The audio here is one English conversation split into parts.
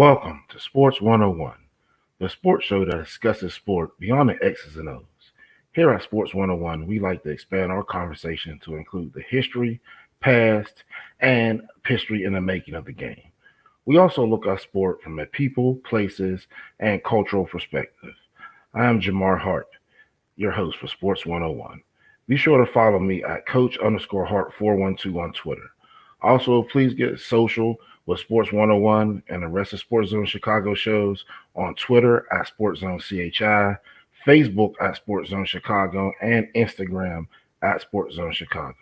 Welcome to Sports 101, the sports show that discusses sport beyond the X's and O's. Here at Sports 101, we like to expand our conversation to include the history, past, and history in the making of the game. We also look at sport from a people, places, and cultural perspective. I am Jamar Harp, your host for Sports 101. Be sure to follow me at Coach_Hart412 on Twitter. Also, please get social with Sports 101 and the rest of SportsZone Chicago shows on Twitter at SportsZone CHI, Facebook at SportsZone Chicago, and Instagram at SportsZone Chicago.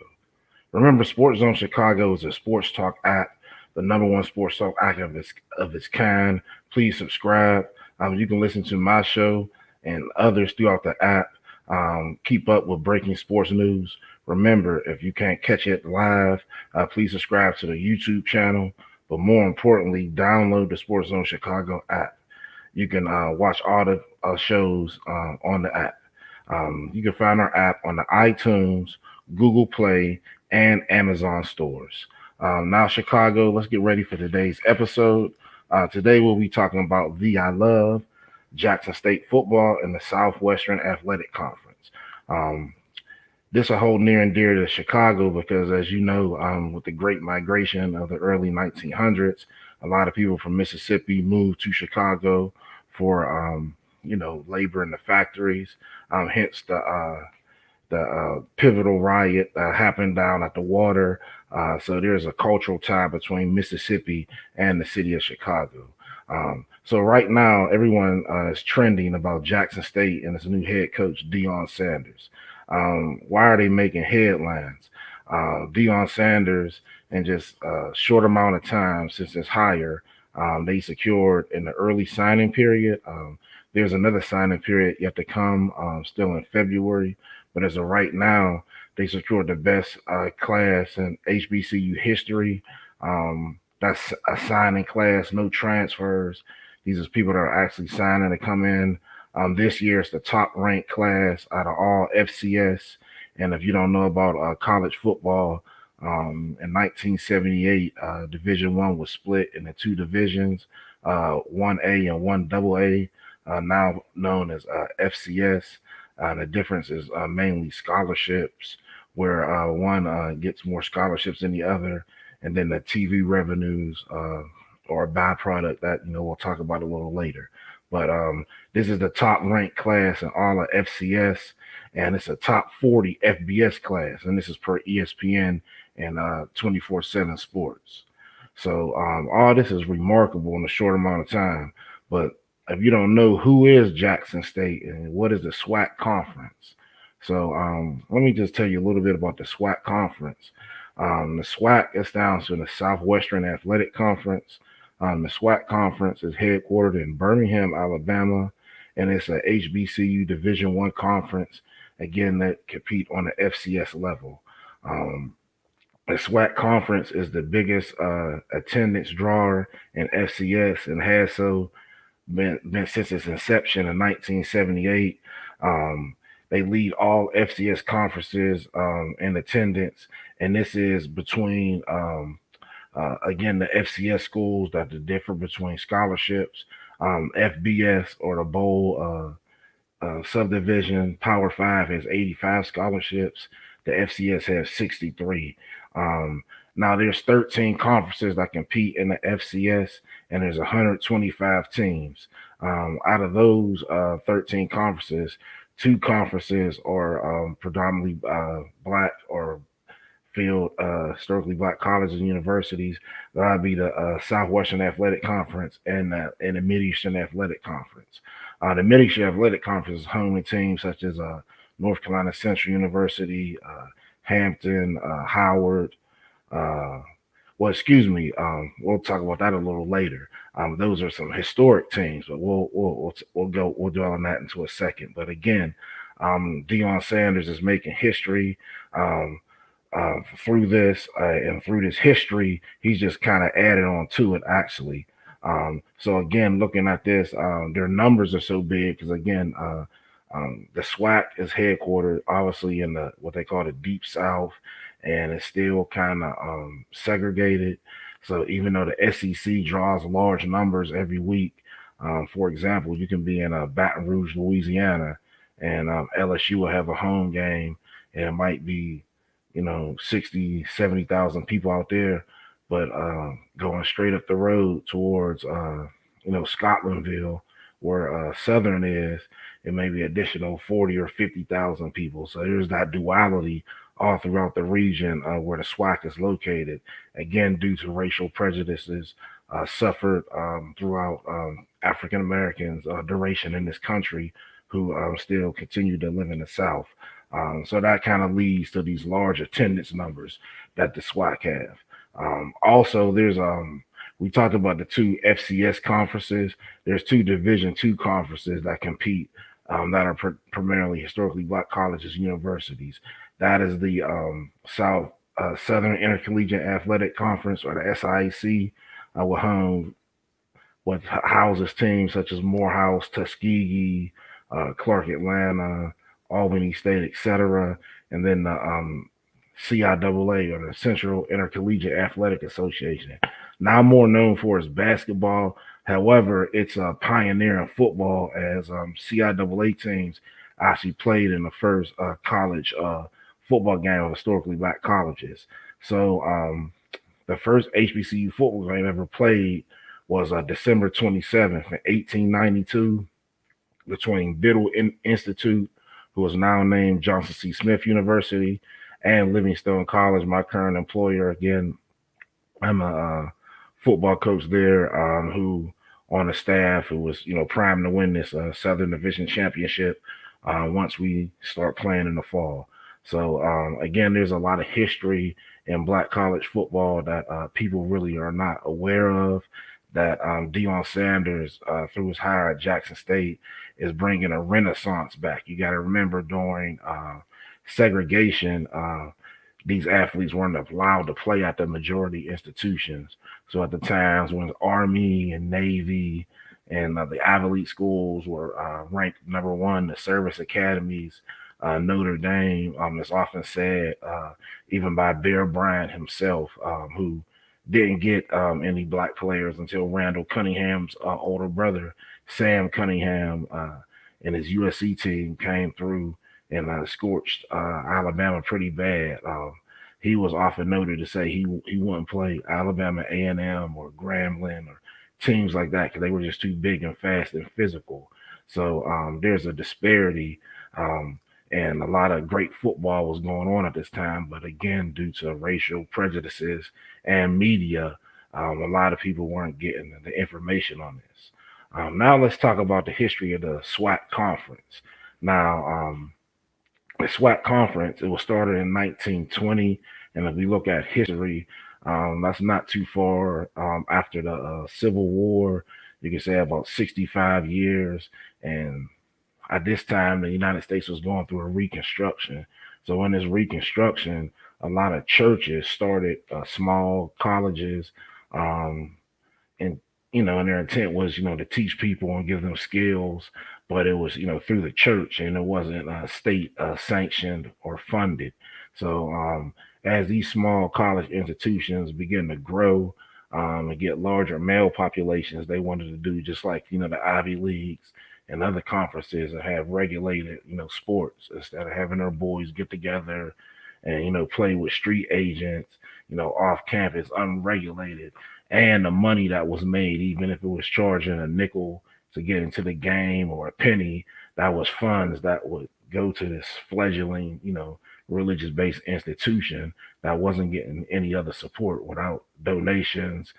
Remember, SportsZone Chicago is a sports talk app, the number one sports talk app of its kind. Please subscribe. You can listen to my show and others throughout the app. Keep up with breaking sports news. Remember, if you can't catch it live, please subscribe to the YouTube channel. But more importantly, download the Sports Zone Chicago app. You can watch all the shows on the app. You can find our app on the iTunes, Google Play, and Amazon stores. Now, Chicago, let's get ready for today's episode. Today, we'll be talking about I Love, Jackson State football, and the Southwestern Athletic Conference. This is a whole near and dear to Chicago because, as you know, with the great migration of the early 1900s, a lot of people from Mississippi moved to Chicago for, labor in the factories. Hence the pivotal riot happened down at the water. So there's a cultural tie between Mississippi and the city of Chicago. So right now, everyone is trending about Jackson State and its new head coach, Deion Sanders. Why are they making headlines? Deion Sanders, in just a short amount of time since his hire, they secured in the early signing period. There's another signing period yet to come, still in February. But as of right now, they secured the best class in HBCU history. That's a signing class, no transfers. These are people that are actually signing to come in. This year, it's the top ranked class out of all FCS. And if you don't know about college football, in 1978, Division One was split into two divisions, 1A and 1AA, now known as FCS. The difference is mainly scholarships, where one gets more scholarships than the other, and then the TV revenues or a byproduct that we'll talk about a little later. But this is the top ranked class in all of FCS, and it's a top 40 FBS class, and this is per ESPN and 24/7 Sports. So all this is remarkable in a short amount of time. But if you don't know, who is Jackson State and what is the SWAC conference? So let me just tell you a little bit about the SWAC conference. The SWAC is down to the Southwestern Athletic Conference. The SWAC conference is headquartered in Birmingham, Alabama, and it's a HBCU Division One conference. Again, that compete on the FCS level. The SWAC conference is the biggest attendance drawer in FCS and has so been since its inception in 1978. They lead all FCS conferences in attendance, and this is between again, the FCS schools that the differ between scholarships, FBS or the bowl subdivision Power Five has 85 scholarships. The FCS has 63. Now there's 13 conferences that compete in the FCS, and there's 125 teams. Out of those 13 conferences, two conferences are predominantly black or field historically black colleges and universities. That would be the Southwestern Athletic Conference and the Mid-Eastern Athletic Conference. The Mid-Eastern Athletic Conference is home to teams such as North Carolina Central University, Hampton, Howard. We'll talk about that a little later. Those are some historic teams, but we'll dwell on that into a second. But again, Deion Sanders is making history. Through this and through this history, he's just kind of added on to it, actually. So again, looking at this, their numbers are so big because again, the SWAC is headquartered obviously in what they call the Deep South, and it's still kind of segregated. So even though the SEC draws large numbers every week, for example, you can be in Baton Rouge, Louisiana, and LSU will have a home game, and it might be, 60, 70,000 people out there, but going straight up the road towards, Scotlandville, where Southern is, it may be additional 40 or 50,000 people. So there's that duality all throughout the region where the SWAC is located, again, due to racial prejudices suffered throughout African Americans' duration in this country who still continue to live in the South. So that kind of leads to these large attendance numbers that the SWAC have. Also, we talked about the two FCS conferences. There's two Division II conferences that compete that are primarily historically black colleges and universities. That is the Southern Intercollegiate Athletic Conference, or the SIAC, with home what houses teams such as Morehouse, Tuskegee, Clark Atlanta, Albany State, etc. And then the CIAA, or the Central Intercollegiate Athletic Association, now more known for its basketball. However, it's a pioneer in football, as CIAA teams actually played in the first college football game of historically black colleges. So the first HBCU football game ever played was December 27th, 1892, between Biddle Institute, who is now named Johnson C. Smith University, and Livingstone College, my current employer. Again, I'm a football coach there, who on the staff who was, primed to win this Southern Division Championship once we start playing in the fall. So again, there's a lot of history in black college football that people really are not aware of. That Deion Sanders, through his hire at Jackson State, is bringing a renaissance back. You got to remember, during segregation, these athletes weren't allowed to play at the majority institutions. So at the times when Army and Navy and the Ivy League schools were ranked number one, the service academies, Notre Dame, is often said, even by Bear Bryant himself, who didn't get any black players until Randall Cunningham's older brother, Sam Cunningham, and his USC team came through and scorched Alabama pretty bad. He was often noted to say he wouldn't play Alabama A&M or Grambling or teams like that because they were just too big and fast and physical. So there's a disparity, and a lot of great football was going on at this time. But again, due to racial prejudices and media, a lot of people weren't getting the information on this. Now let's talk about the history of the SWAC conference. Now, the SWAC conference, it was started in 1920, and if we look at history, that's not too far after the Civil War. You can say about 65 years, and at this time, the United States was going through a reconstruction. So in this reconstruction, a lot of churches started small colleges, and and their intent was, to teach people and give them skills, but it was, through the church, and it wasn't state sanctioned or funded. So as these small college institutions begin to grow and get larger male populations, they wanted to do just like the Ivy Leagues and other conferences that have regulated, sports, instead of having their boys get together and, play with street agents, off campus, unregulated. And the money that was made, even if it was charging a nickel to get into the game or a penny, that was funds that would go to this fledgling, religious based institution that wasn't getting any other support without donations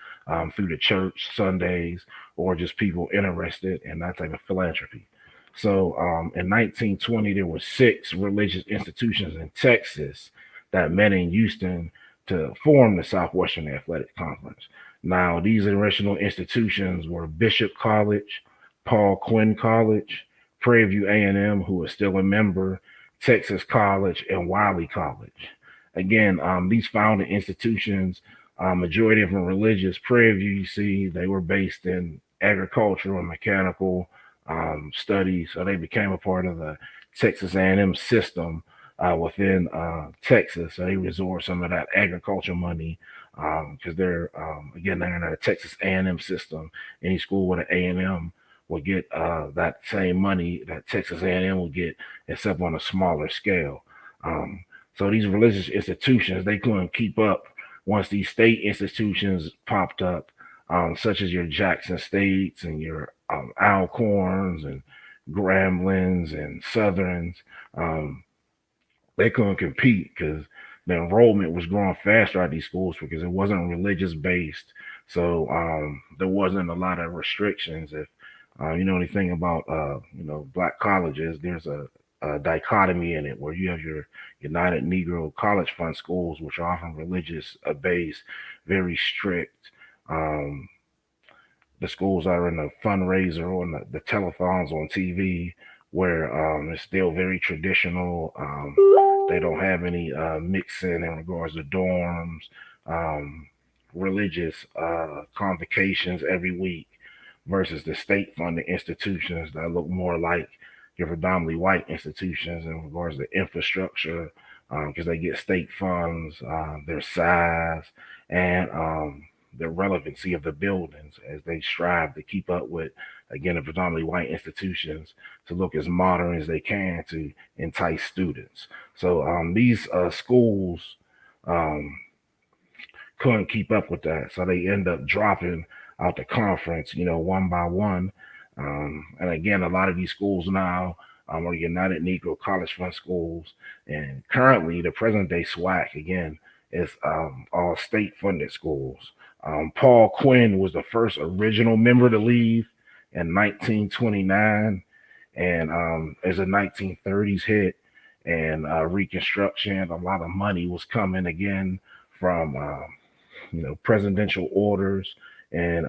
through the church Sundays, or just people interested in that type of philanthropy. So in 1920, there were 6 religious institutions in Texas that met in Houston to form the Southwestern Athletic Conference. Now, these original institutions were Bishop College, Paul Quinn College, Prairie View A&M, who is still a member, Texas College, and Wiley College. Again, these founded institutions, majority of them religious. Prairie View, you see, they were based in agricultural and mechanical studies, so they became a part of the Texas A&M system. within Texas. So they resort some of that agriculture money because they're again they're in a Texas A&M system. Any school with an A&M will get that same money that Texas A&M will get, except on a smaller scale. Um, so these religious institutions they couldn't keep up once these state institutions popped up, such as your Jackson States and your Alcorns and Gramblin's and Southerns. Um, they couldn't compete because the enrollment was growing faster at these schools because it wasn't religious based. So there wasn't a lot of restrictions. If you know anything about black colleges, there's a dichotomy in it where you have your United Negro College Fund schools, which are often religious based, very strict. Um, the schools are in the fundraiser or in the telethons on TV, where it's still very traditional. They don't have any mixing in regards to dorms, um, religious convocations every week versus the state funded institutions that look more like your predominantly white institutions in regards to infrastructure, because they get state funds, their size, and the relevancy of the buildings as they strive to keep up with, again, the predominantly white institutions to look as modern as they can to entice students. So these schools um, couldn't keep up with that, so they end up dropping out the conference, one by one. And again, a lot of these schools now are United Negro College Fund schools, and currently the present day SWAC again is all state funded schools. Paul Quinn was the first original member to leave in 1929, and as the 1930s hit and Reconstruction, a lot of money was coming again from presidential orders and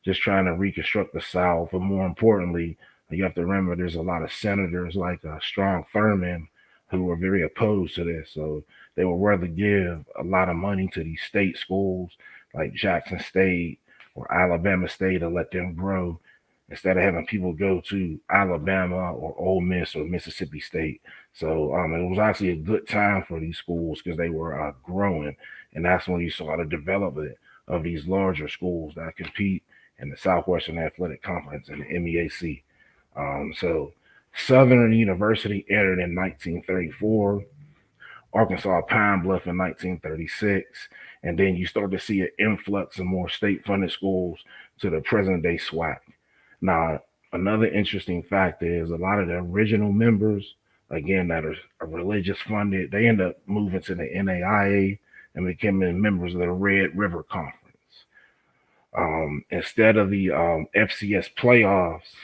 just trying to reconstruct the South. But more importantly, you have to remember there's a lot of senators like Strong Thurman who were very opposed to this. So they would rather give a lot of money to these state schools like Jackson State or Alabama State to let them grow instead of having people go to Alabama or Ole Miss or Mississippi State. So it was actually a good time for these schools because they were growing, and that's when you saw the development of these larger schools that compete in the Southwestern Athletic Conference and the MEAC. So Southern University entered in 1934, Arkansas Pine Bluff in 1936, and then you start to see an influx of more state-funded schools to the present-day SWAC. Now, another interesting fact is a lot of the original members, again, that are religious funded, they end up moving to the NAIA and becoming members of the Red River Conference. Instead of the FCS playoffs,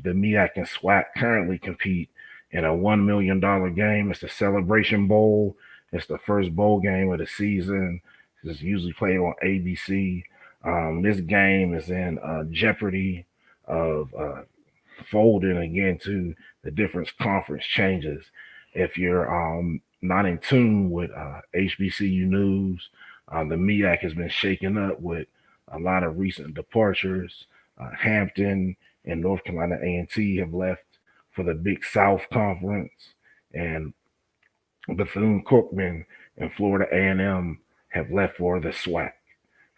the MEAC and SWAC currently compete in a $1 million game. It's the Celebration Bowl. It's the first bowl game of the season. It's usually played on ABC. This game is in jeopardy of folding again to the different conference changes. If you're not in tune with HBCU news, the MEAC has been shaken up with a lot of recent departures. Hampton and North Carolina A&T have left for the Big South Conference, and Bethune-Cookman and Florida A&M have left for the SWAC.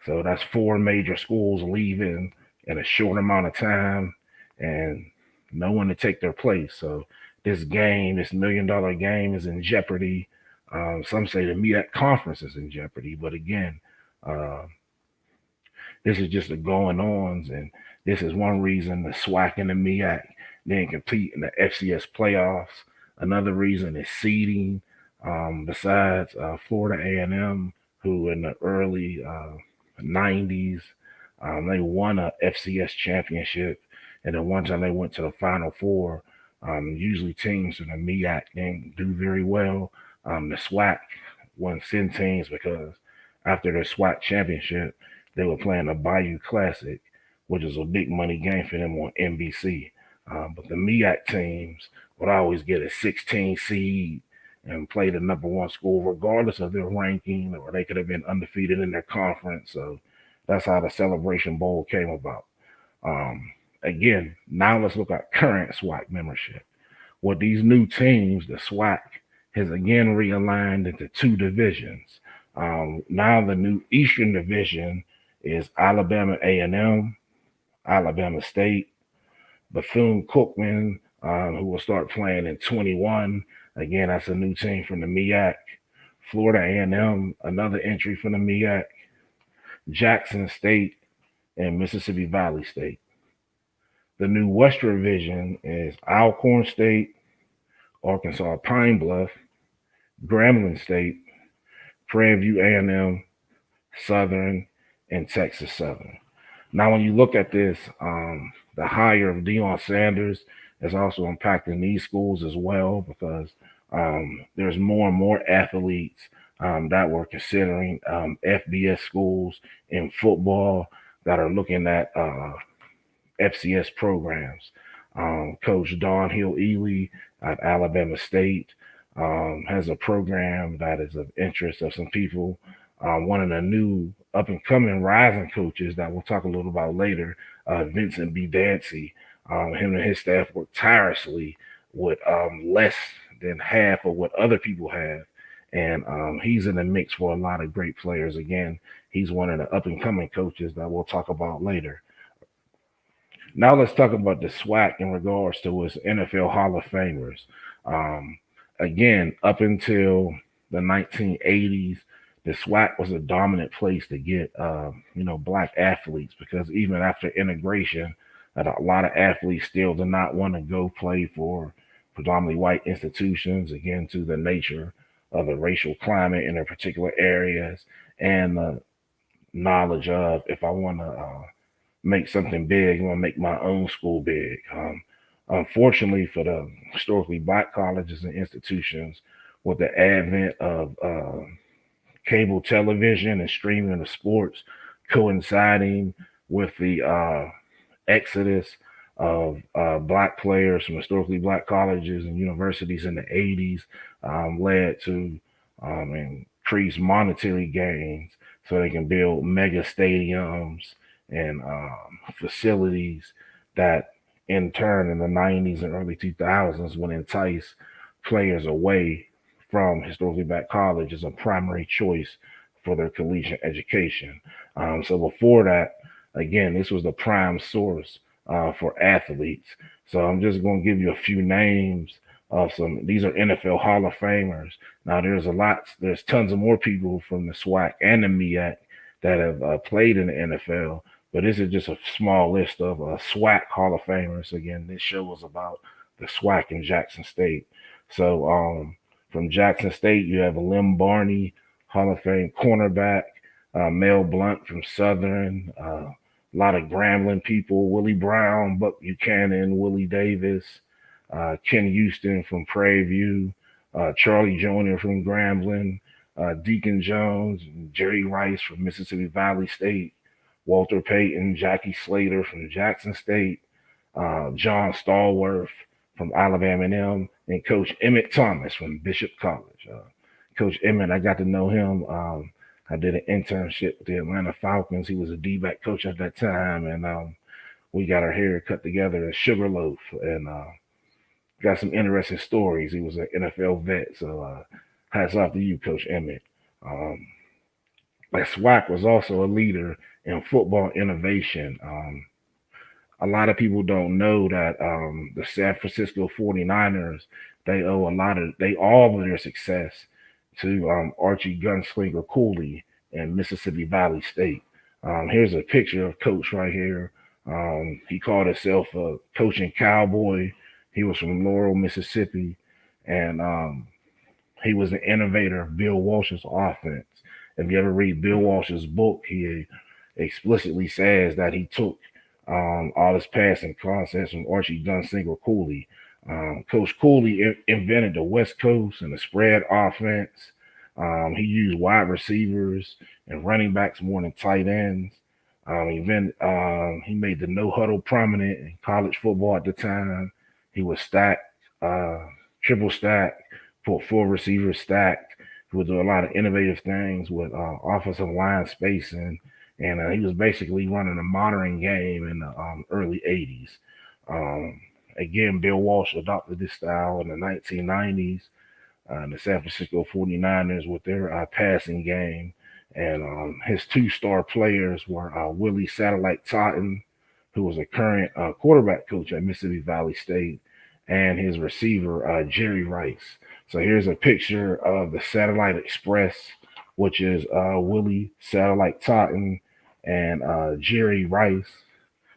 So that's four major schools leaving in a short amount of time, and no one to take their place. So this game, this $1 million game, is in jeopardy. Some say the MEAC conference is in jeopardy, but again, uh, this is just the going ons, and this is one reason the SWAC and the MEAC didn't compete in the FCS playoffs. Another reason is seeding. Besides Florida A&M, who in the early 90s they won a FCS championship, and then one time they went to the Final Four. Usually teams in the MEAC didn't do very well. The SWAC won 10 teams because after their SWAC championship, they were playing the Bayou Classic, which is a big money game for them on NBC. But the MEAC teams would always get a 16 seed and play the number one school, regardless of their ranking, or they could have been undefeated in their conference. So that's how the Celebration Bowl came about. Um, Again, now let's look at current SWAC membership. With these new teams, the SWAC has again realigned into two divisions. Now the new Eastern Division is Alabama A&M, Alabama State, Bethune-Cookman, who will start playing in 21. Again, that's a new team from the MEAC. Florida A&M, another entry from the MEAC. Jackson State, and Mississippi Valley State. The new Western Division is Alcorn State, Arkansas Pine Bluff, Grambling State, Prairie View A&M, Southern, and Texas Southern. Now, when you look at this, the hire of Deion Sanders is also impacting these schools as well because there's more and more athletes that were considering FBS schools in football that are looking at FCS programs. Coach Don Hill Ely at Alabama State has a program that is of interest of some people. One of the new up and coming rising coaches that we'll talk a little about later, Vincent B. Dancy. Him and his staff work tirelessly with less than half of what other people have. And he's in the mix for a lot of great players. Again, he's one of the up and coming coaches that we'll talk about later. Now let's talk about the SWAC in regards to its NFL Hall of Famers. Again, up until the 1980s, the SWAC was a dominant place to get, black athletes because even after integration, a lot of athletes still did not want to go play for predominantly white institutions, again, to the nature of the racial climate in their particular areas and the knowledge of if I want to make something big, I want to make my own school big. Unfortunately, for the historically black colleges and institutions, with the advent of cable television and streaming of sports coinciding with the exodus of black players from historically black colleges and universities in the 80s, led to increased monetary gains so they can build mega stadiums and facilities that in turn in the 90s and early 2000s would entice players away from historically black college as a primary choice for their collegiate education. So before that, again, this was the prime source for athletes. So I'm just going to give you a few names of some. These are NFL Hall of Famers. Now there's tons of more people from the SWAC and the MEAC that have played in the NFL, but this is just a small list of SWAC Hall of Famers. Again, this show was about the SWAC in Jackson State. So from Jackson State, you have Lim Barney, Hall of Fame cornerback, Mel Blount from Southern, a lot of Grambling people, Willie Brown, Buck Buchanan, Willie Davis, Ken Houston from Prairie View, Charlie Jr. from Grambling, Deacon Jones, Jerry Rice from Mississippi Valley State, Walter Payton, Jackie Slater from Jackson State, John Stallworth from Alabama A&M, and Coach Emmett Thomas from Bishop College. Coach Emmett, I got to know him. I did an internship with the Atlanta Falcons. He was a D-back coach at that time, and we got our hair cut together at Sugarloaf, and got some interesting stories. He was an NFL vet, so hats off to you, Coach Emmett. SWAC was also a leader in football innovation. A lot of people don't know that the San Francisco 49ers, they owe all of their success to Archie Gunslinger Cooley and Mississippi Valley State. Here's a picture of Coach right here. He called himself a coaching cowboy. He was from Laurel, Mississippi, and he was the innovator of Bill Walsh's offense. If you ever read Bill Walsh's book, he explicitly says that he took all his passing concepts from Archie Gunslinger Cooley. Coach Cooley invented the West Coast and the spread offense. He used wide receivers and running backs more than tight ends. He made the no huddle prominent in college football at the time. He was stacked, triple stacked, put four receivers stacked. He would do a lot of innovative things with offensive line spacing, and he was basically running a modern game in the early 80s. Again, Bill Walsh adopted this style in the 1990s. the San Francisco 49ers with their passing game. And his two-star players were Willie Satellite Totten, who was a current quarterback coach at Mississippi Valley State, and his receiver, Jerry Rice. So here's a picture of the Satellite Express, which is Willie Satellite Totten and Jerry Rice,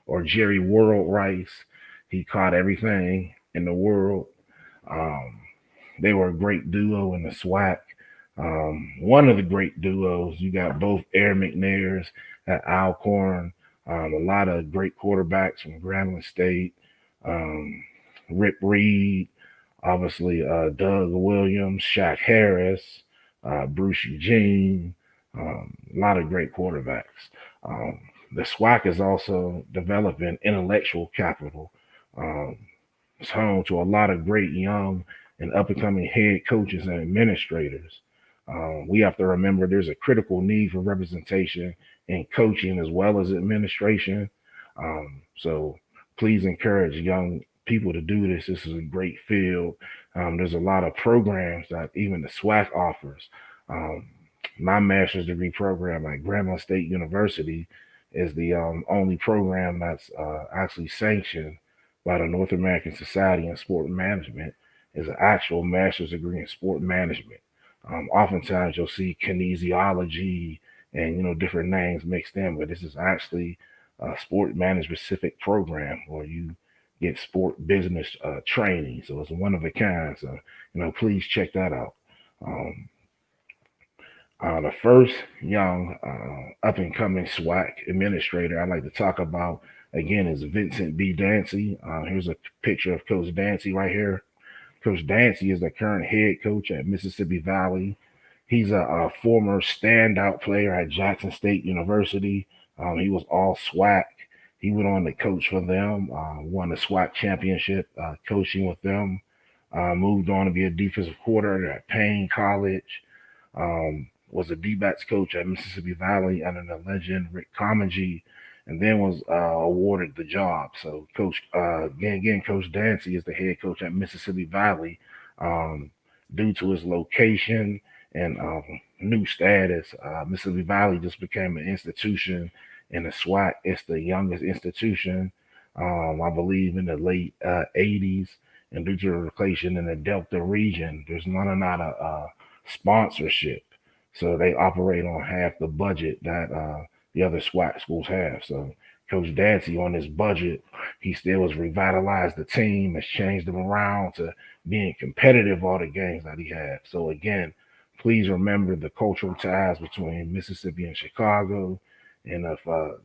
or Jerry World Rice. He caught everything in the world. Um, they were a great duo in the SWAC. One of the great duos, you got both Air McNairs at Alcorn, a lot of great quarterbacks from Grambling State, um, Rip Reed, obviously Doug Williams, Shaq Harris, Bruce Eugene, a lot of great quarterbacks. Um, the SWAC is also developing intellectual capital. Um, it's home to a lot of great young and up and coming head coaches and administrators. We have to remember there's a critical need for representation in coaching as well as administration. So please encourage young people to do this. This is a great field. There's a lot of programs that even the SWAC offers. Um, my master's degree program at Grambling State University is the only program that's actually sanctioned by the North American Society in Sport Management. Is an actual master's degree in sport management. Oftentimes you'll see kinesiology and different names mixed in, but this is actually a sport management specific program where you get sport business training. So it's one of a kind. So please check that out. Um, the first young up and coming SWAC administrator I'd like to talk about again is Vincent B. Dancy. Here's a picture of Coach Dancy right here. Coach Dancy is the current head coach at Mississippi Valley. He's a former standout player at Jackson State University. He was all SWAC. He went on to coach for them, won the SWAC championship coaching with them, moved on to be a defensive coordinator at Payne College, was a D-backs coach at Mississippi Valley under the legend Rick Comagee, and then was awarded the job. So Coach Dancy is the head coach at Mississippi Valley. Due to his location and new status, Mississippi Valley just became an institution in the SWAC. It's the youngest institution, I believe, in the late 80s. And due to the location in the Delta region, there's not a lot of sponsorship. So they operate on half the budget that the other SWAC schools have. So Coach Dancy, on his budget, he still has revitalized the team, has changed them around to being competitive all the games that he had. So again, please remember the cultural ties between Mississippi and Chicago. And if you're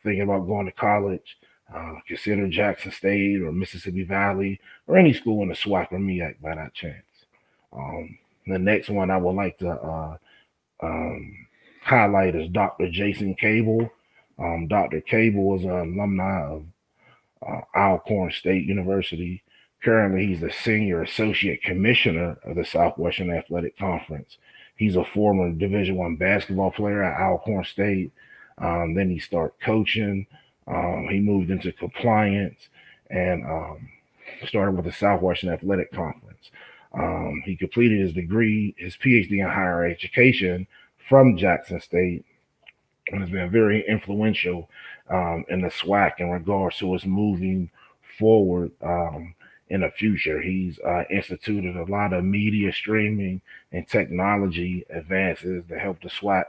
thinking about going to college, consider Jackson State or Mississippi Valley or any school in the SWAC or MEAC by that chance. The next one I would like to um, highlight is Dr. Jason Cable. Dr. Cable was an alumni of Alcorn State University. Currently, he's the senior associate commissioner of the Southwestern Athletic Conference. He's a former Division I basketball player at Alcorn State. Then he started coaching. He moved into compliance and started with the Southwestern Athletic Conference. He completed his degree, his PhD in higher education from Jackson State, and has been very influential in the SWAC in regards to us moving forward in the future. He's instituted a lot of media streaming and technology advances to help the SWAC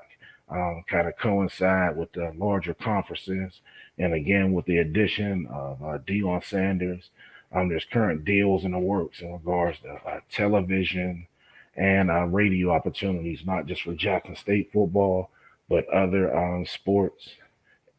kind of coincide with the larger conferences. And again, with the addition of Deion Sanders, there's current deals in the works in regards to television and radio opportunities, not just for Jackson State football, but other sports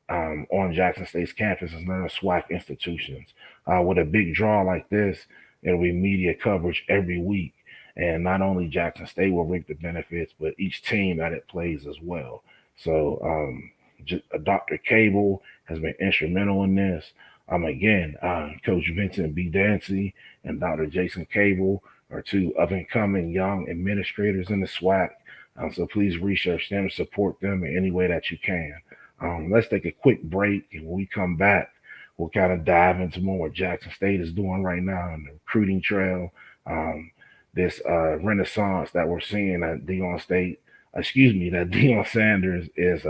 on Jackson State's campus and other SWAC institutions. With a big draw like this, it'll be media coverage every week. And not only Jackson State will reap the benefits, but each team that it plays as well. So Dr. Cable has been instrumental in this. Again, Coach Vincent B. Dancy and Dr. Jason Cable are two up-and-coming young administrators in the SWAC. So please research them and support them in any way that you can. Let's take a quick break, and when we come back, we'll kind of dive into more what Jackson State is doing right now on the recruiting trail. this renaissance that we're seeing that that Deion Sanders is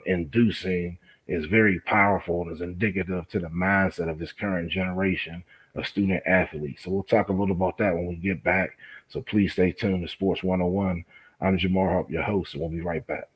inducing is very powerful and is indicative to the mindset of this current generation of student athletes. So we'll talk a little about that when we get back. So please stay tuned to Sports 101. I'm Jamar Harp, your host, and we'll be right back.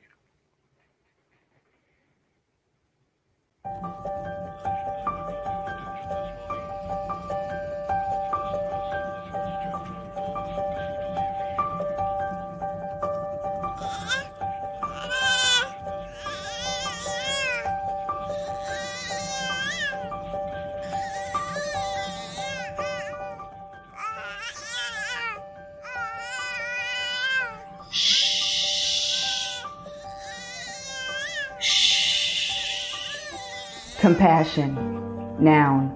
Compassion, noun.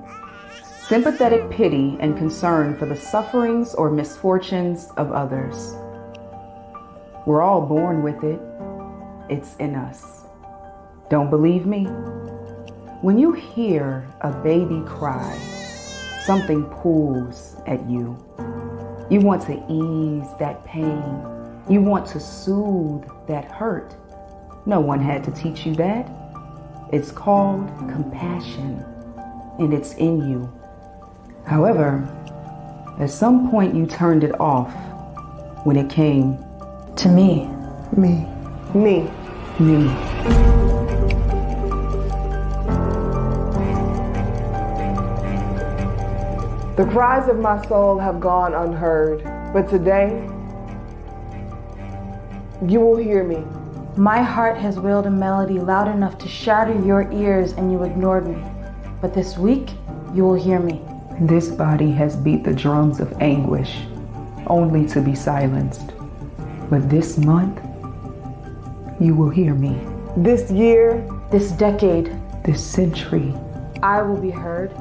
Sympathetic pity and concern for the sufferings or misfortunes of others. We're all born with it. It's in us. Don't believe me? When you hear a baby cry, something pulls at you. You want to ease that pain. You want to soothe that hurt. No one had to teach you that. It's called compassion, and it's in you. However, at some point you turned it off when it came to me. Me. The cries of my soul have gone unheard, but today, you will hear me. My heart has wailed a melody loud enough to shatter your ears, and you ignored me. But this week, you will hear me. This body has beat the drums of anguish, only to be silenced. But this month, you will hear me. This year, This decade, This century, I will be heard,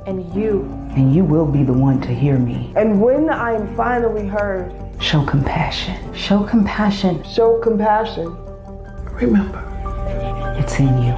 and you will be the one to hear me. and when I am finally heard, Show compassion. show compassion. show compassion. Remember, it's in you.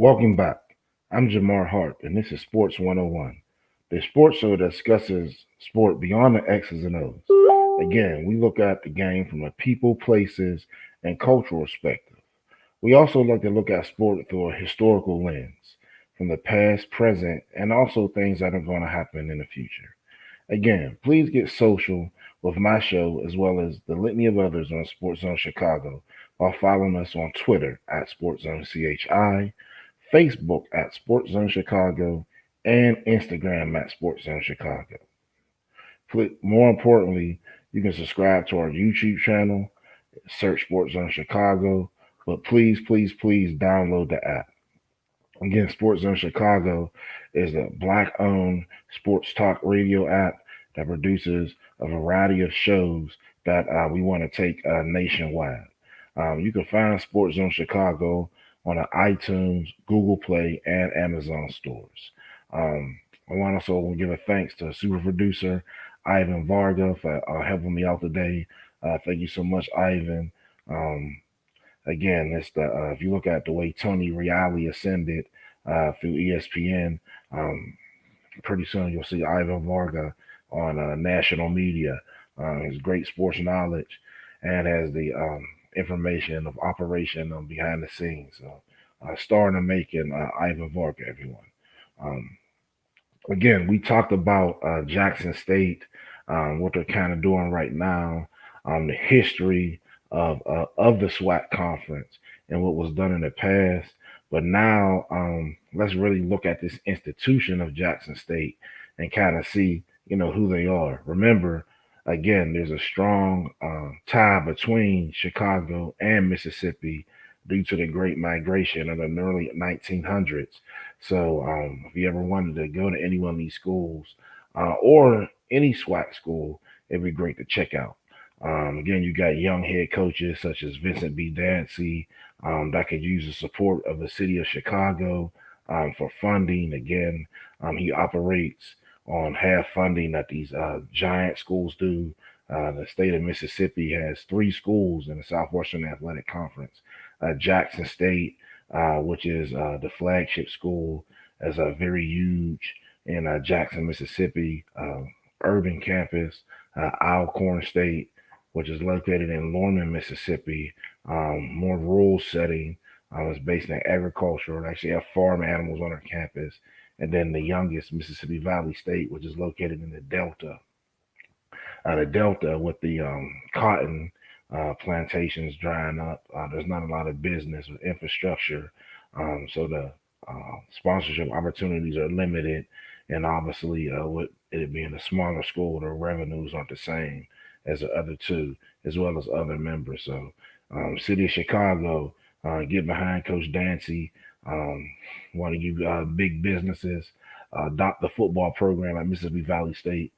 Welcome back. I'm Jamar Harp, and this is Sports 101, the sports show that discusses sport beyond the X's and O's. Again, we look at the game from a people, places, and cultural perspective. We also like to look at sport through a historical lens, from the past, present, and also things that are going to happen in the future. Again, please get social with my show as well as the litany of others on SportsZone Chicago while following us on Twitter at SportsZone CHI, Facebook at SportsZone Chicago, and Instagram at SportsZone Chicago. More importantly, you can subscribe to our YouTube channel, search SportsZone Chicago, but please download the app. Again, SportsZone Chicago is a Black-owned sports talk radio app that produces a variety of shows that we want to take nationwide. You can find SportsZone Chicago on the iTunes, Google Play, and Amazon stores. I want to also give a thanks to super producer Ivan Varga for helping me out today. Thank you so much, Ivan. Um, Again, it's the if you look at the way Tony Reali ascended through ESPN, um, pretty soon you'll see Ivan Varga on national media. His great sports knowledge and has the information of operation behind the scenes. So, starting to making Ivan Varga, everyone. Um, Again, we talked about Jackson State, what they're kind of doing right now, the history of the SWAC conference and what was done in the past. But now, let's really look at this institution of Jackson State and kind of see, who they are. Remember, again, there's a strong tie between Chicago and Mississippi due to the Great Migration of the early 1900s. So if you ever wanted to go to any one of these schools or any SWAC school, it'd be great to check out. Again, you got young head coaches such as Vincent B. Dancy that could use the support of the city of Chicago for funding. Again, he operates on half funding that these giant schools do. The state of Mississippi has three schools in the Southwestern Athletic Conference. Jackson State, which is the flagship school, is a very huge in Jackson, Mississippi, urban campus. Alcorn State, which is located in Norman, Mississippi, more rural setting. It's based in agriculture. They actually have farm animals on their campus. And then the youngest, Mississippi Valley State, which is located in the Delta. The Delta with the cotton plantations drying up. There's not a lot of business or infrastructure, so the sponsorship opportunities are limited, and obviously, with it being a smaller school, the revenues aren't the same as the other two, as well as other members. So, City of Chicago, get behind Coach Dancy. One of you big businesses, adopt the football program at Mississippi Valley State.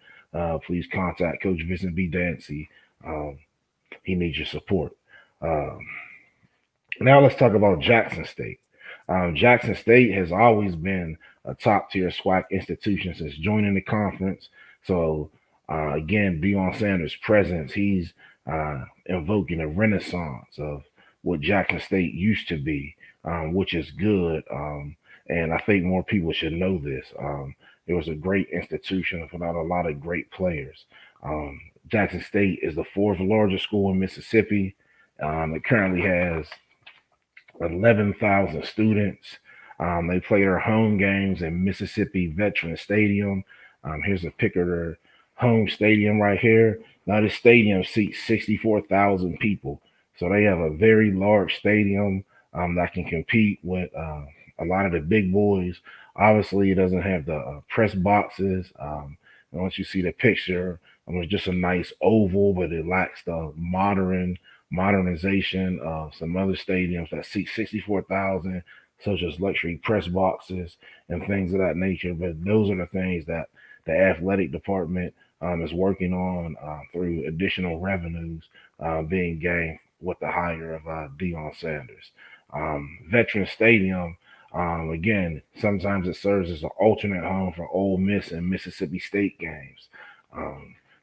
Please contact Coach Vincent B. Dancy. He needs your support. Um, Now let's talk about Jackson State. Jackson State has always been a top tier SWAC institution since joining the conference. So again, Deion Sanders' presence, he's invoking a renaissance of what Jackson State used to be, which is good. And I think more people should know this. It was a great institution that put out a lot of great players. Jackson State is the fourth largest school in Mississippi. It currently has 11,000 students. They play their home games in Mississippi Veterans Stadium. Here's a picture of their home stadium right here. Now, this stadium seats 64,000 people. So they have a very large stadium that can compete with a lot of the big boys. Obviously, it doesn't have the press boxes. And once you see the picture, it's just a nice oval, but it lacks the modernization of some other stadiums that seat 64,000, such as luxury press boxes and things of that nature. But those are the things that the athletic department is working on through additional revenues being gained with the hire of Deion Sanders. Veteran Stadium, again, sometimes it serves as an alternate home for Ole Miss and Mississippi State games.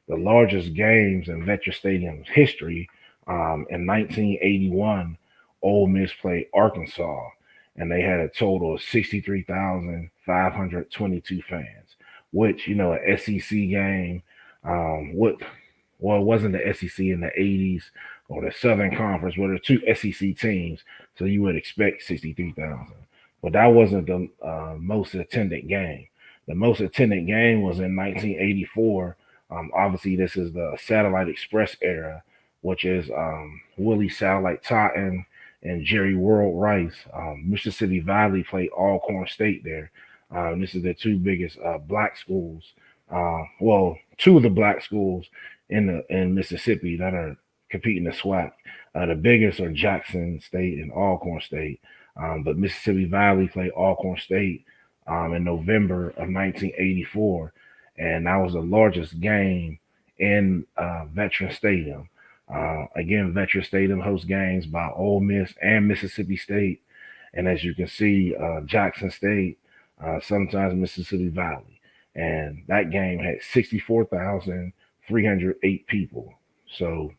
The largest games in Veteran Stadium's history in 1981, Ole Miss played Arkansas, and they had a total of 63,522 fans, which, an SEC game, it wasn't the SEC in the 80s or the Southern Conference, where there are two SEC teams, so you would expect 63,000. But that wasn't the most attended game. The most attended game was in 1984. Obviously, this is the Satellite Express era, which is Willie Satellite Totten and Jerry World Rice. Mississippi Valley played Alcorn State there. This is the two biggest black schools. Two of the black schools in Mississippi that are competing in the SWAC. The biggest are Jackson State and Alcorn State. But Mississippi Valley played Alcorn State in November of 1984, and that was the largest game in Veteran Stadium. Again, Veterans Stadium hosts games by Ole Miss and Mississippi State. And as you can see, Jackson State, sometimes Mississippi Valley. And that game had 64,308 people. So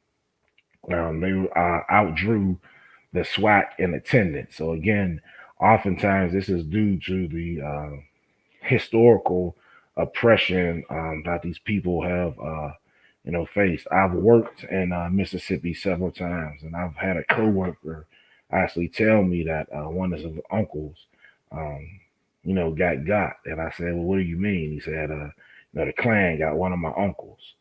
they outdrew the SWAC in attendance. So again, oftentimes this is due to the historical oppression that these people have, faced. I've worked in Mississippi several times, and I've had a coworker actually tell me that one of his uncles, um, got. And I said, "Well, what do you mean?" He said, the Klan got one of my uncles."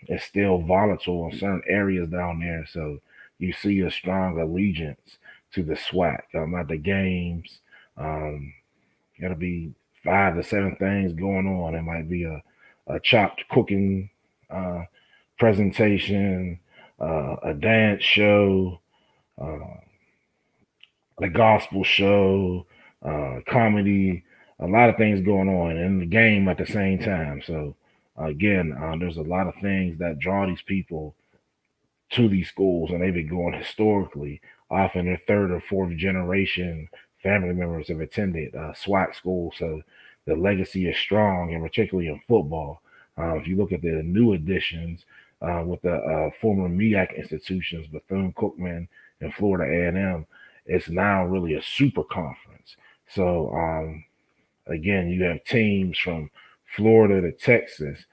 It's still volatile in certain areas down there. So you see a strong allegiance to the SWAC. At the games, um, it'll be 5 to 7 things going on. It might be a chopped cooking uh, presentation, a dance show, uh, a gospel show, comedy, a lot of things going on in the game at the same time. So again, there's a lot of things that draw these people to these schools, and they've been going historically. Often their third or fourth generation family members have attended SWAC schools, so the legacy is strong, and particularly in football. If you look at the new additions with the former MEAC institutions, Bethune-Cookman and Florida A&M, it's now really a super conference. So again, you have teams from Florida to Texas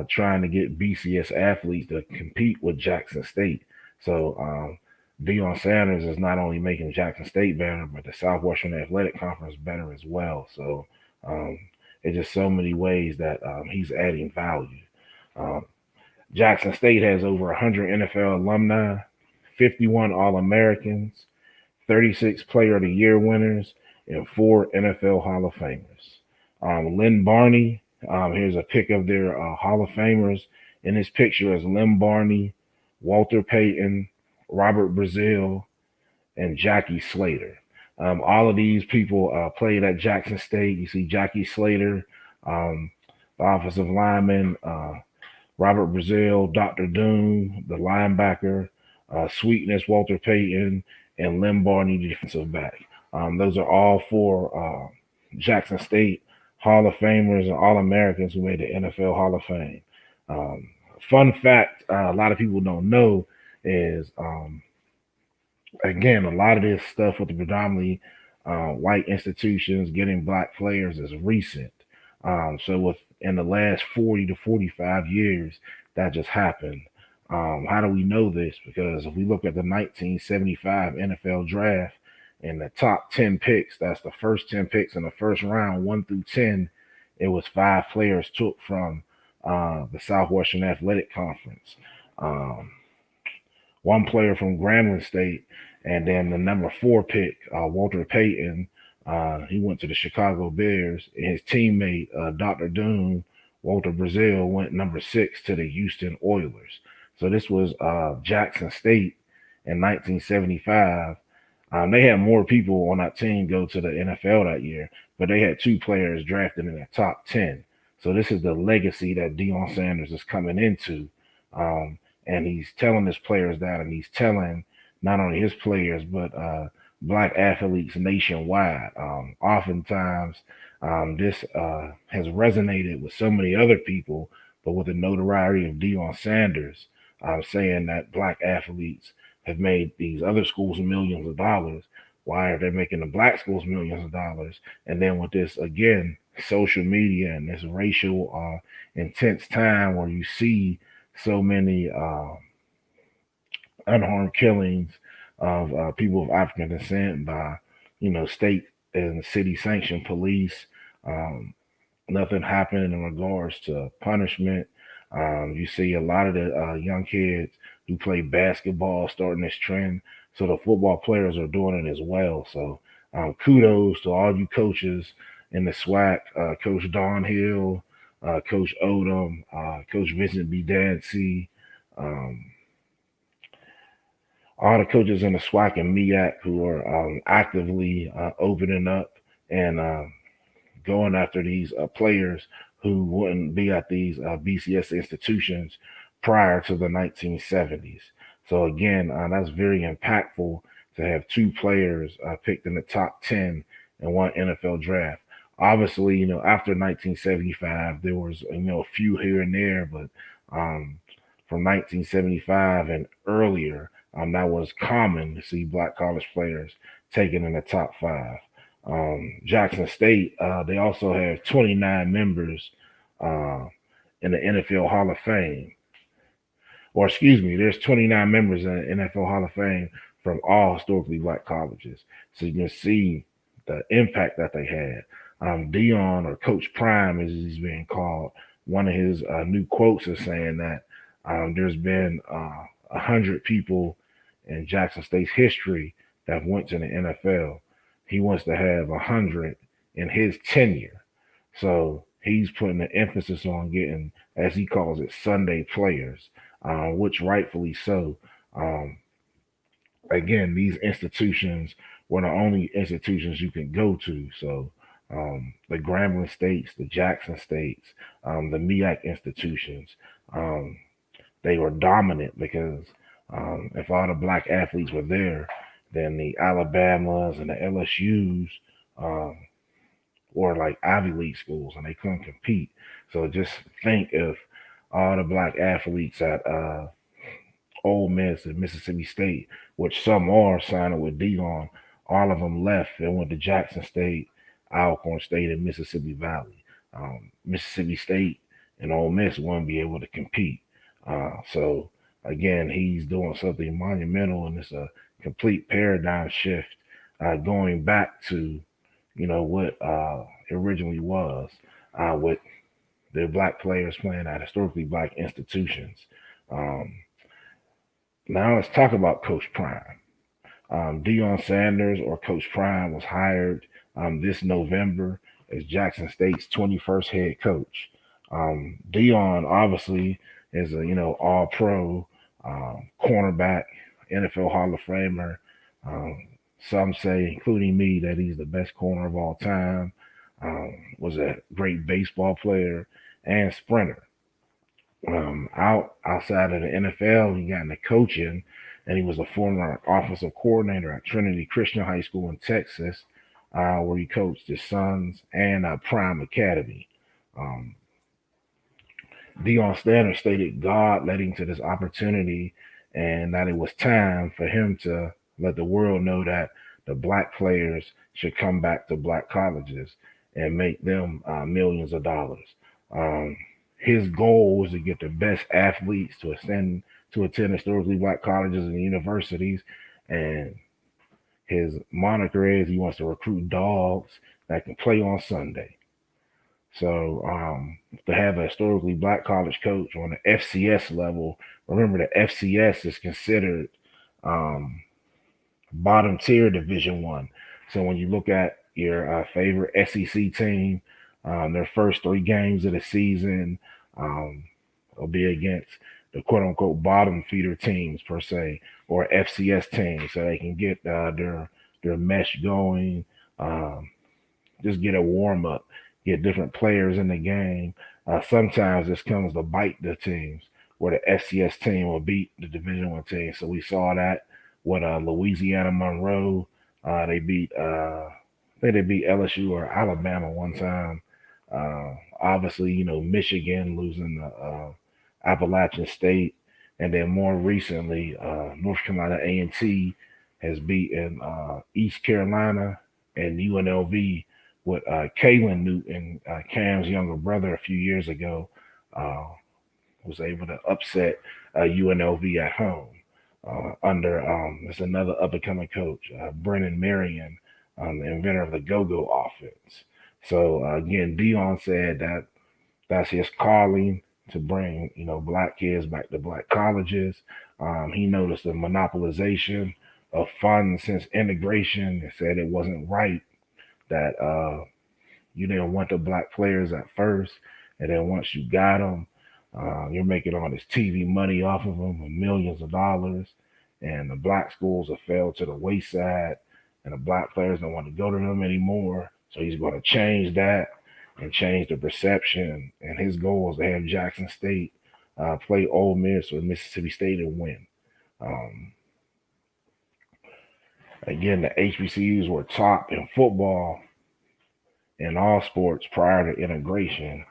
trying to get BCS athletes to compete with Jackson State. So Deion Sanders is not only making Jackson State better, but the Southwestern Athletic Conference better as well. So um, it's just so many ways that he's adding value. Um, Jackson State has over 100 NFL alumni, 51 All Americans, 36 Player of the Year winners, and 4 NFL Hall of Famers. Lynn Barney, here's a pic of their Hall of Famers. In this picture is Lynn Barney, Walter Payton, Robert Brazile, and Jackie Slater. All of these people played at Jackson State. You see Jackie Slater, the offensive lineman, Robert Brazile, Dr. Doom, the linebacker, Sweetness, Walter Payton, and Lynn Barney, the defensive back. Those are all 4 Jackson State Hall of Famers and All Americans who made the NFL Hall of Fame. Um, Fun fact, a lot of people don't know is again, a lot of this stuff with the predominantly white institutions getting black players is recent. So within the last 40 to 45 years, that just happened. How do we know this? Because if we look at the 1975 NFL draft and the top 10 picks, that's the first 10 picks in the first round, 1 through 10, it was 5 players took from the Southwestern Athletic Conference. Um, 1 player from Grambling State, and then the number 4 pick, Walter Payton. He went to the Chicago Bears. And his teammate, Dr. Doom, Walter Brazile, went number 6 to the Houston Oilers. So this was Jackson State in 1975. They had more people on that team go to the NFL that year, but they had 2 players drafted in the top 10. So this is the legacy that Deion Sanders is coming into. And he's telling his players that, and he's telling not only his players, but black athletes nationwide. Oftentimes, this has resonated with so many other people, but with the notoriety of Deion Sanders, saying that black athletes have made these other schools millions of dollars. Why are they making the black schools millions of dollars? And then with this, again, social media and this racial intense time where you see so many unharmed killings of people of African descent by, state and city sanctioned police. Um, Nothing happened in regards to punishment. You see a lot of the young kids who play basketball starting this trend. So the football players are doing it as well. So kudos to all you coaches in the SWAC, Coach Don Hill, Coach Odom, Coach Vincent B. Dancy, um, all the coaches in the SWAC and MEAC who are actively opening up and going after these players who wouldn't be at these BCS institutions prior to the 1970s. So again, that's very impactful to have two players picked in the top 10 in one NFL draft. Obviously, after 1975, there was a few here and there, but from 1975 and earlier, that was common to see black college players taken in the top five. Jackson State, they also have 29 members uh, in the NFL Hall of Fame. Or excuse me, there's 29 members in the NFL Hall of Fame from all historically black colleges. So you can see the impact that they had. Dion, or Coach Prime, as he's being called, one of his new quotes is saying that there's been 100 people in Jackson State's history that went to the NFL. He wants to have 100 in his tenure. So he's putting the emphasis on getting, as he calls it, Sunday players, which rightfully so. Um, Again, these institutions were the only institutions you can go to. So the Grambling States, the Jackson States, the MEAC institutions, um, they were dominant because if all the black athletes were there, then the Alabamas and the LSUs were like Ivy League schools and they couldn't compete. So just think if all the black athletes at Ole Miss and Mississippi State, which some are signing with Dion, all of them left and went to Jackson State, Alcorn State, and Mississippi Valley. Mississippi State and Ole Miss won't be able to compete. So again, he's doing something monumental, and it's a complete paradigm shift, going back to what it originally was, with the black players playing at historically black institutions. Um, Now let's talk about Coach Prime. Deion Sanders, or Coach Prime, was hired this November as Jackson State's 21st head coach. Deion obviously is a All Pro cornerback, NFL Hall of Famer. Um, some say, including me, that he's the best corner of all time. Was a great baseball player and sprinter. Outside of the NFL, he got into coaching, and he was a former offensive coordinator at Trinity Christian High School in Texas, where he coached his sons, and Prime Academy. Um, Deion Sanders stated God led him to this opportunity, and that it was time for him to let the world know that the black players should come back to black colleges and make them millions of dollars. Um, his goal was to get the best athletes to attend historically black colleges and universities, and his moniker is he wants to recruit dogs that can play on Sunday. So to have a historically black college coach on the FCS level, remember the FCS is considered um, bottom tier Division One. So when you look at your favorite SEC team, their first three games of the season um, will be against the quote unquote bottom feeder teams per se, or FCS teams, so they can get their mesh going, just get a warm up, get different players in the game. Sometimes this comes to bite the teams, where the FCS team will beat the Division One team. So we saw that with Louisiana Monroe. They beat I think they beat LSU or Alabama one time. Obviously, Michigan losing to Appalachian State, and then more recently, North Carolina A&T has beaten East Carolina and UNLV with Kalen Newton, Cam's younger brother, a few years ago. Was able to upset UNLV at home under there's another up and coming coach, Brennan Marion, the inventor of the go-go offense. So again, Dion said that that's his calling to bring black kids back to black colleges. He noticed the monopolization of funds since integration, and said it wasn't right that you didn't want the black players at first, and then once you got them, you're making all this TV money off of them, with millions of dollars, and the black schools have fell to the wayside, and the black players don't want to go to them anymore. So he's going to change that and change the perception. And his goal is to have Jackson State play Ole Miss or Mississippi State and win. Um, Again, the HBCUs were top in football in all sports prior to integration.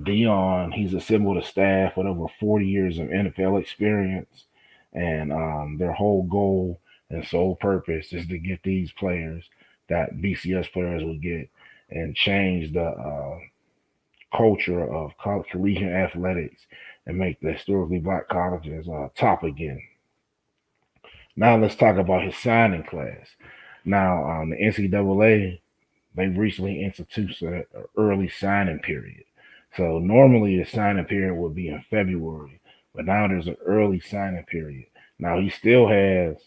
Dion, he's assembled a staff with over 40 years of NFL experience, and their whole goal and sole purpose is to get these players that BCS players would get and change the culture of collegiate athletics and make the historically black colleges top again. Now let's talk about his signing class. Now, the NCAA, they've recently instituted an early signing period. So normally the signing period would be in February, but now there's an early signing period. Now he still has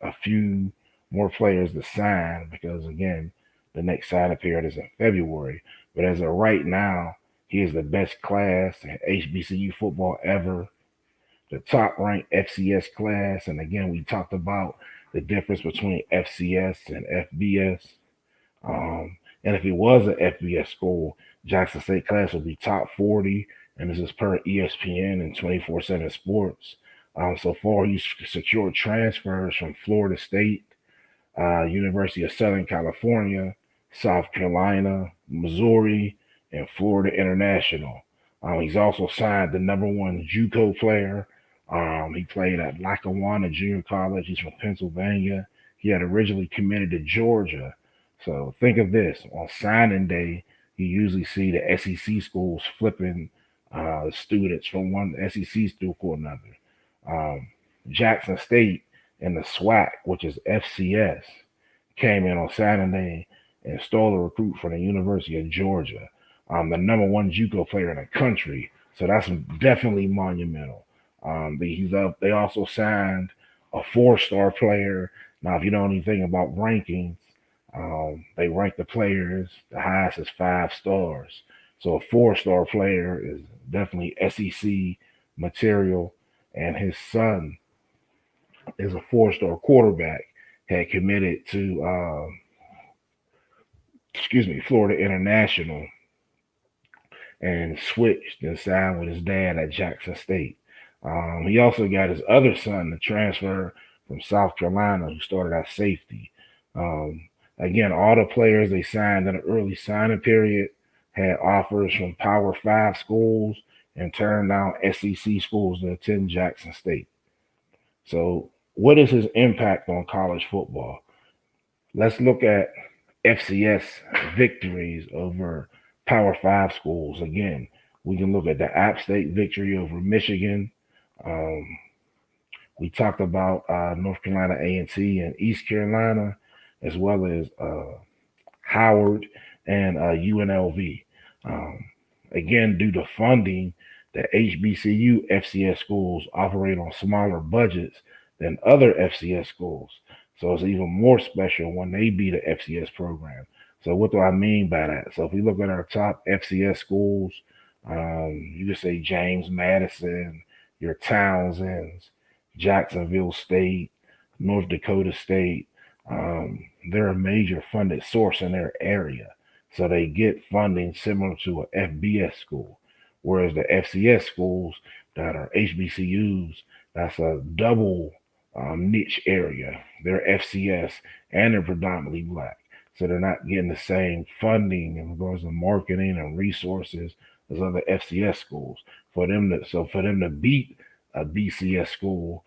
a few more players to sign because again, the next signing period is in February. But as of right now, he is the best class in HBCU football ever, the top ranked FCS class. And again, we talked about the difference between FCS and FBS. And if it was an FBS school, Jackson State class would be top 40, and this is per ESPN and 24/7 Sports. So far, he's secured transfers from Florida State, University of Southern California, South Carolina, Missouri, and Florida International. He's also signed the number one JUCO player. He played at Lackawanna Junior College. He's from Pennsylvania. He had originally committed to Georgia. So think of this: on signing day, you usually see the SEC schools flipping students from one SEC school to another. Um, Jackson State and the SWAC, which is FCS, came in on Saturday and stole a recruit from the University of Georgia, the number one JUCO player in the country. So that's definitely monumental. They also signed a four-star player. Now, if you know anything about rankings, they rank the players, the highest is 5 stars. So a four-star player is definitely SEC material. And his son is a four-star quarterback, had committed to, Florida International and switched and signed with his dad at Jackson State. He also got his other son to transfer from South Carolina, who started at safety. Again, all the players they signed in the early signing period had offers from Power Five schools and turned down SEC schools to attend Jackson State. So, what is his impact on college football? Let's look at FCS victories over Power Five schools. Again, we can look at the App State victory over Michigan. Um, we talked about North Carolina A&T and East Carolina, as well as Howard and UNLV. Um, Again, due to funding, the HBCU FCS schools operate on smaller budgets than other FCS schools. So it's even more special when they beat an FCS program. So what do I mean by that? So if we look at our top FCS schools, you could say James Madison, your Townsends, Jacksonville State, North Dakota State. They're a major funded source in their area. So they get funding similar to an FBS school. Whereas the FCS schools that are HBCUs, that's a double niche area. They're FCS and they're predominantly black. So they're not getting the same funding in regards to marketing and resources as other FCS schools. For them to beat a BCS school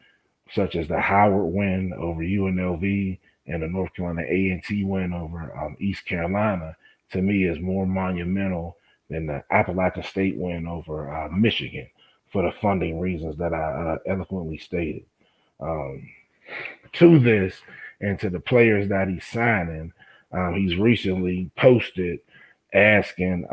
such as the Howard win over UNLV and the North Carolina A&T win over East Carolina, to me is more monumental than the Appalachian State win over Michigan for the funding reasons that I eloquently stated. Um, to this and to the players that he's signing, he's recently posted asking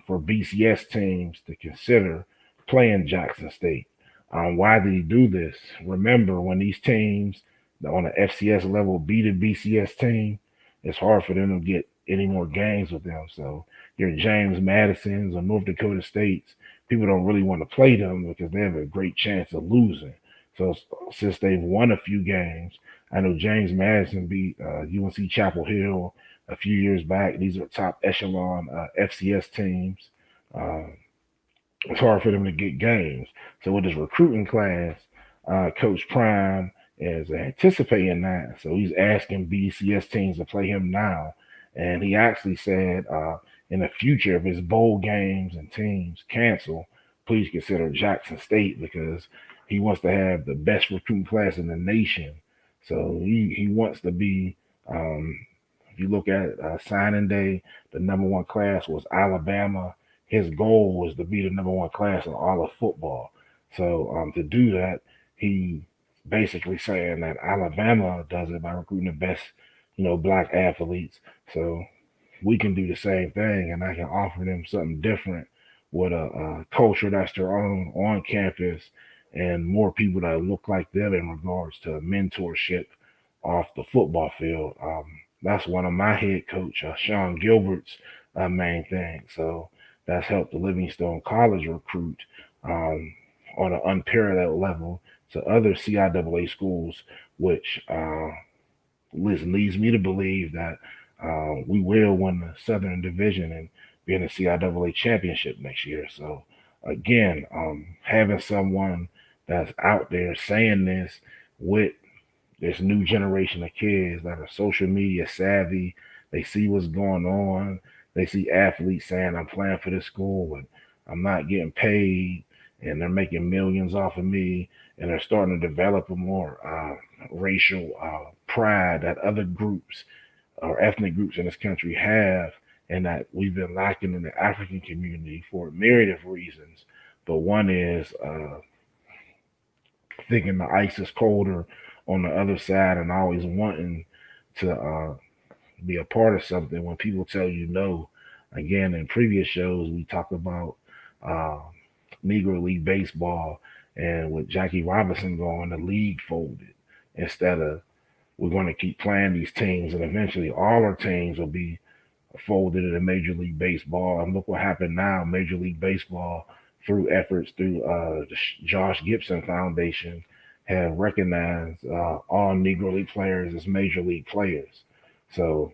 for BCS teams to consider playing Jackson State. Why did he do this? Remember, when these teams on the FCS level beat a BCS team, it's hard for them to get any more games with them. So your James Madisons or North Dakota States, people don't really want to play them because they have a great chance of losing. So since they've won a few games, I know James Madison beat UNC Chapel Hill a few years back. These are top echelon FCS teams. Uh, It's hard for them to get games. So with his recruiting class, Coach Prime is anticipating that. So he's asking BCS teams to play him now. And he actually said in the future, if his bowl games and teams cancel, please consider Jackson State because he wants to have the best recruiting class in the nation. So he wants to be, um, if you look at signing day, the number one class was Alabama. His goal was to be the number one class in all of football. So to do that, he basically saying that Alabama does it by recruiting the best, black athletes. So we can do the same thing, and I can offer them something different with a culture that's their own on campus and more people that look like them in regards to mentorship off the football field. That's one of my head coach, Sean Gilbert's main thing. So that's helped the Livingstone College recruit um, on an unparalleled level to other CIAA schools, which leads me to believe that we will win the Southern Division and be in the CIAA championship next year. So again, having someone that's out there saying this with this new generation of kids that are social media savvy. They see what's going on. They see athletes saying, I'm playing for this school and I'm not getting paid and they're making millions off of me. And they're starting to develop a more racial pride that other groups or ethnic groups in this country have and that we've been lacking in the African community for a myriad of reasons. But one is thinking the ice is colder on the other side and always wanting to be a part of something when people tell you no. Again, in previous shows, we talked about uh, Negro League Baseball and with Jackie Robinson going, the league folded. Instead of we're going to keep playing these teams and eventually all our teams will be folded into Major League Baseball. And look what happened now. Major League Baseball, through efforts through the Josh Gibson Foundation, have recognized all Negro League players as Major League players. So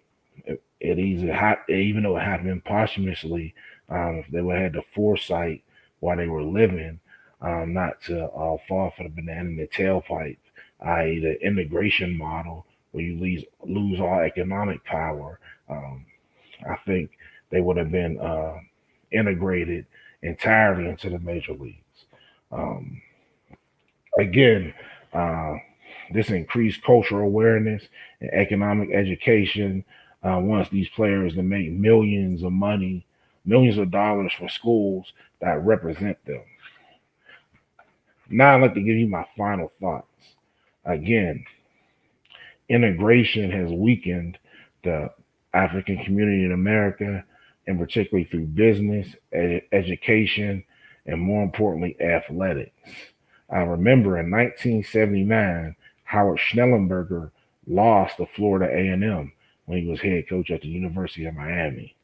even though it happened posthumously, if they would have had the foresight while they were living, not to fall for the banana in the tailpipe, i.e., the integration model where you lose all economic power. I think they would have been integrated entirely into the major leagues. Um, Again, uh, this increased cultural awareness and economic education wants these players to make millions of money, millions of dollars for schools that represent them. Now, I'd like to give you my final thoughts. Again, integration has weakened the African community in America, and particularly through business, education, and more importantly, athletics. I remember in 1979, Howard Schnellenberger lost to Florida A&M when he was head coach at the University of Miami.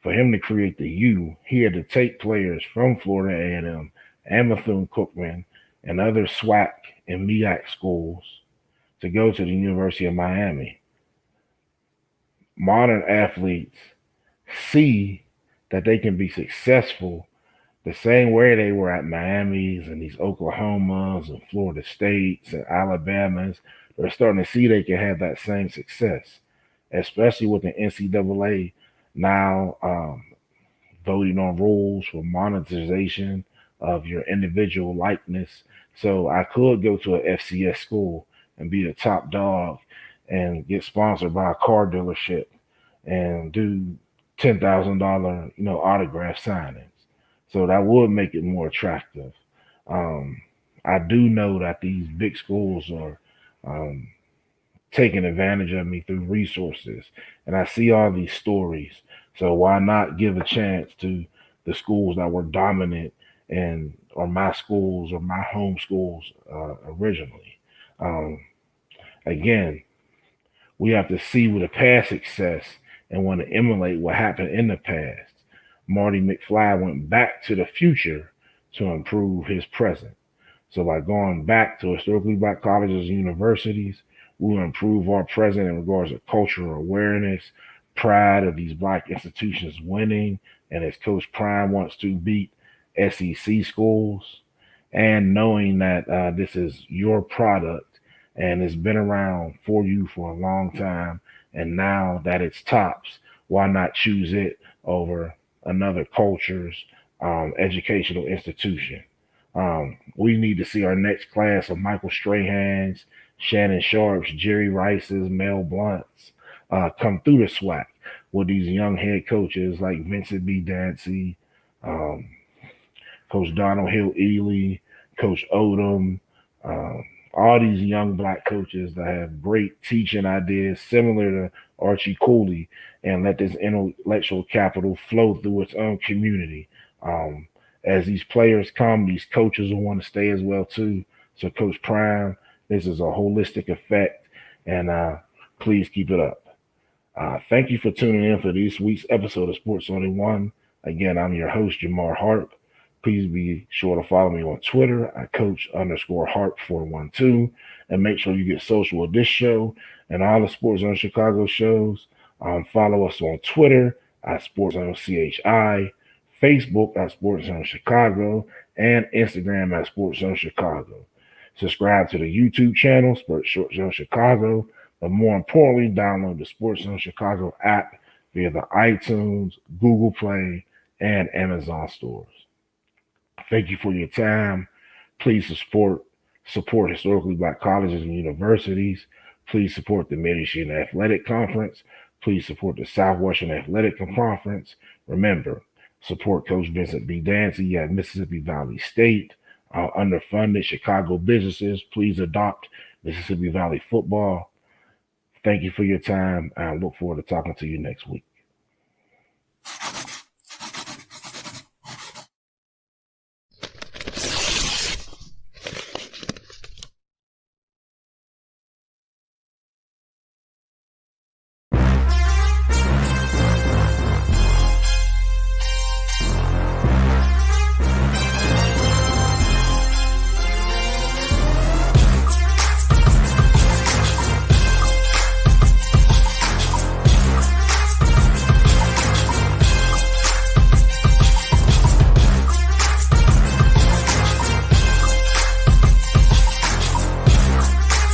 For him to create the U, he had to take players from Florida A&M and Bethune-Cookman and other SWAC and MEAC schools to go to the University of Miami. Modern athletes see that they can be successful the same way they were at Miami's and these Oklahomas and Florida States and Alabamas. They're starting to see they can have that same success, especially with the NCAA now voting on rules for monetization of your individual likeness. So I could go to a FCS school and be the top dog and get sponsored by a car dealership and do $10,000, autograph signings. So that would make it more attractive. Um, I do know that these big schools are um, taking advantage of me through resources, and I see all these stories. So why not give a chance to the schools that were dominant and or my schools or my home schools originally? Um, Again, we have to see with a past success and want to emulate what happened in the past. Marty McFly went back to the future to improve his present. So by going back to historically black colleges and universities, we will improve our present in regards to cultural awareness, pride of these black institutions winning, and as Coach Prime wants to beat SEC schools, and knowing that this is your product and it's been around for you for a long time, and now that it's tops, why not choose it over another culture's educational institution? We need to see our next class of Michael Strahans, Shannon Sharps, Jerry Rice's, Mel Blunts come through the SWAC with these young head coaches like Vincent B. Dancy, um, Coach Donald Hill Ely, Coach Odom, all these young black coaches that have great teaching ideas similar to Archie Cooley, and let this intellectual capital flow through its own community. Um, as these players come, these coaches will want to stay as well too. So, Coach Prime, this is a holistic effect, and please keep it up. Thank you for tuning in for this week's episode of Sports Only One. Again, I'm your host, Jamar Harp. Please be sure to follow me on Twitter at Coach_Harp412, and make sure you get social with this show and all the SportsZone Chicago shows. Follow us on Twitter at SportsZone CHI, Facebook at SportsZone Chicago, and Instagram at SportsZone Chicago. Subscribe to the YouTube channel, SportsZone Chicago, but more importantly, download the SportsZone Chicago app via the iTunes, Google Play, and Amazon stores. Thank you for your time. Please support historically black colleges and universities. Please support the Mid-Michigan Athletic Conference. Please support the Southwestern Athletic Conference. Remember, support Coach Vincent B. Dancy at Mississippi Valley State. Underfunded Chicago businesses, please adopt Mississippi Valley football. Thank you for your time. I look forward to talking to you next week.